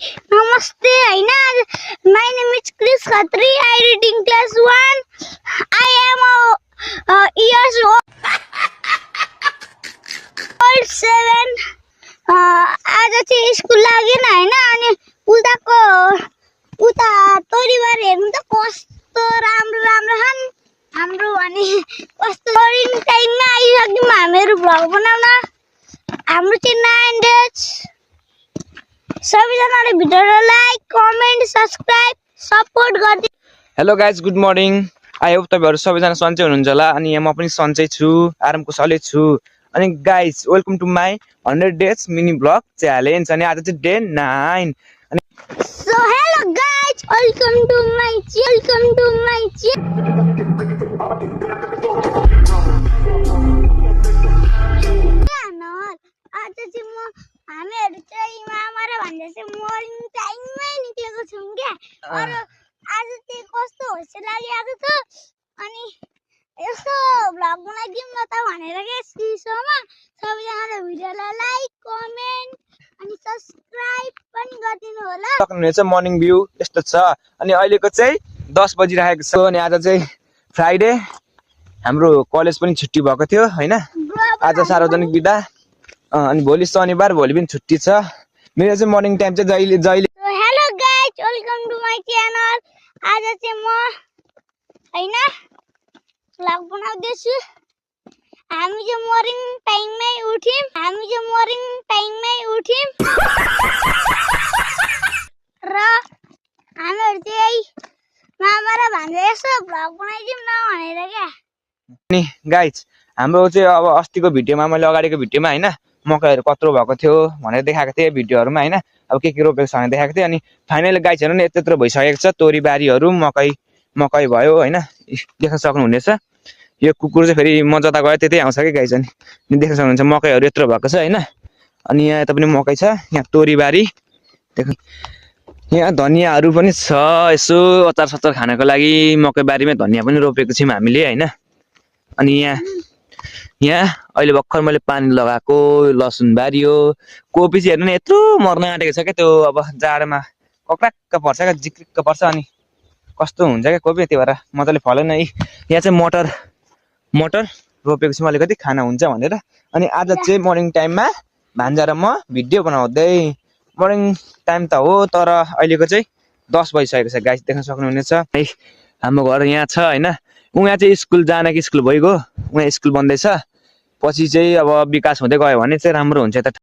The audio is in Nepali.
Namaste. My name is Chris Khatri. I reading class 1. I am years old 7. आज चाहिँ स्कुल लागेन हैन अनि उता तोरीबार हेर्नु त कस्तो राम्रो राम्रो छन् हाम्रो अनि कस्तो बोरिङ टाइममा आइसक्यौँ हामीहरु भ्लग बनाउन हाम्रो चाहिँ 9 डेज सबैजनाले भिडियोलाई लाइक कमेन्ट सब्स्क्राइब सपोर्ट गर्दै। Hello guys good morning. I hope तपाईहरु सबैजना सन्चै हुनुहुन्छ होला अनि म पनि सन्चै छु आरामको सले छु। अनि guys welcome to my 100 days mini vlog challenge अनि आज चाहिँ डे 9 अनि so hello guys welcome to my आज चाहिँ हामीहरु चाहिँ मामा र भन्दै चाहिँ मर्निङ टाइममै निक्लेको छौं के। अरु आज चाहिँ कस्तो होस् लागिरहेको छ अनि यसो भ्लग बनाइदिउँ न त भनेर के सिसोमा सबैजनाले भिडियोलाई लाइक कमेन्ट अनि सब्स्क्राइब पनि गरिदिनु होला। सक्नुहुनेछ मर्निङ भ्यू यस्तो छ अनि अहिलेको चाहिँ 10 बजिरहेको छ अनि आज चाहिँ फ्राइडे हाम्रो कलेज पनि छुट्टी भएको थियो हैन। आज सार्वजनिक बिदा अनि भोलि शनिबार भोलि पनि छुट्टी छ। मेरो चाहिँ मर्निङ टाइम चाहिँ जहिले hello guys welcome to my channel. आज चाहिँ म हैन भ्लग बनाउँदैछु। हामी चाहिँ मर्निङ टाइममै उठ्यौं र हामीहरु चाहिँ मामा र भान्जा यसो भ्लग बनाइदिउँ न भनेर क्या। अनि गाइज हाम्रो चाहिँ अब अस्तिको भिडियोमा मैले अगाडिको भिडियोमा हैन मकैहरु कत्रो भएको थियो भनेर देखाएको थिएँ भिडियोहरुमा हैन। अब के रोपेको छ भने देखाएको थिएँ अनि फाइनली गाइजहरु नि यत्रो भइसकेको छ। तोरी बारीहरु मकै भयो हैन देख्न सक्नुहुनेछ। यो कुकुर चाहिँ फेरि म जता गयो त्यतै आउँछ के गाइज अनि देख्न सक्नुहुन्छ मकैहरु यत्रो भएको छ हैन। अनि यहाँ यता पनि मकै छ यहाँ तोरी बारी देख्नु यहाँ धनियाहरु पनि छ यसो अचार सचार खानको लागि मकै बारीमै धनिया पनि रोपेको छौं हामीले हैन। अनि यहाँ अहिले भर्खर मैले पानी लगाएको लसुन बारी हो। कोपी चाहिँ हेर्नु न यत्रो मर्न आँटेको छ क्या त्यो अब जाडोमा कक्राक्क पर्छ क्या जिक्रिक्क पर्छ अनि कस्तो हुन्छ क्या कोपी त्यही भएर मजाले फलेन है। यहाँ चाहिँ मटर रोपेको छौँ अलिकति खाना हुन्छ भनेर। अनि आज चाहिँ मर्निङ टाइममा भान्जा र म भिडियो बनाउँदै मर्निङ टाइम त हो तर अहिलेको चाहिँ 10 बजिसकेको छ गाइस देख्न सक्नुहुनेछ है। हाम्रो घर यहाँ छ हैन। उहाँ चाहिँ स्कुल जान कि स्कुल भइगयो उहाँ स्कुल बन्दैछ पछि चाहिँ अब विकास हुँदै गयो भने चाहिँ राम्रो हुन्छ।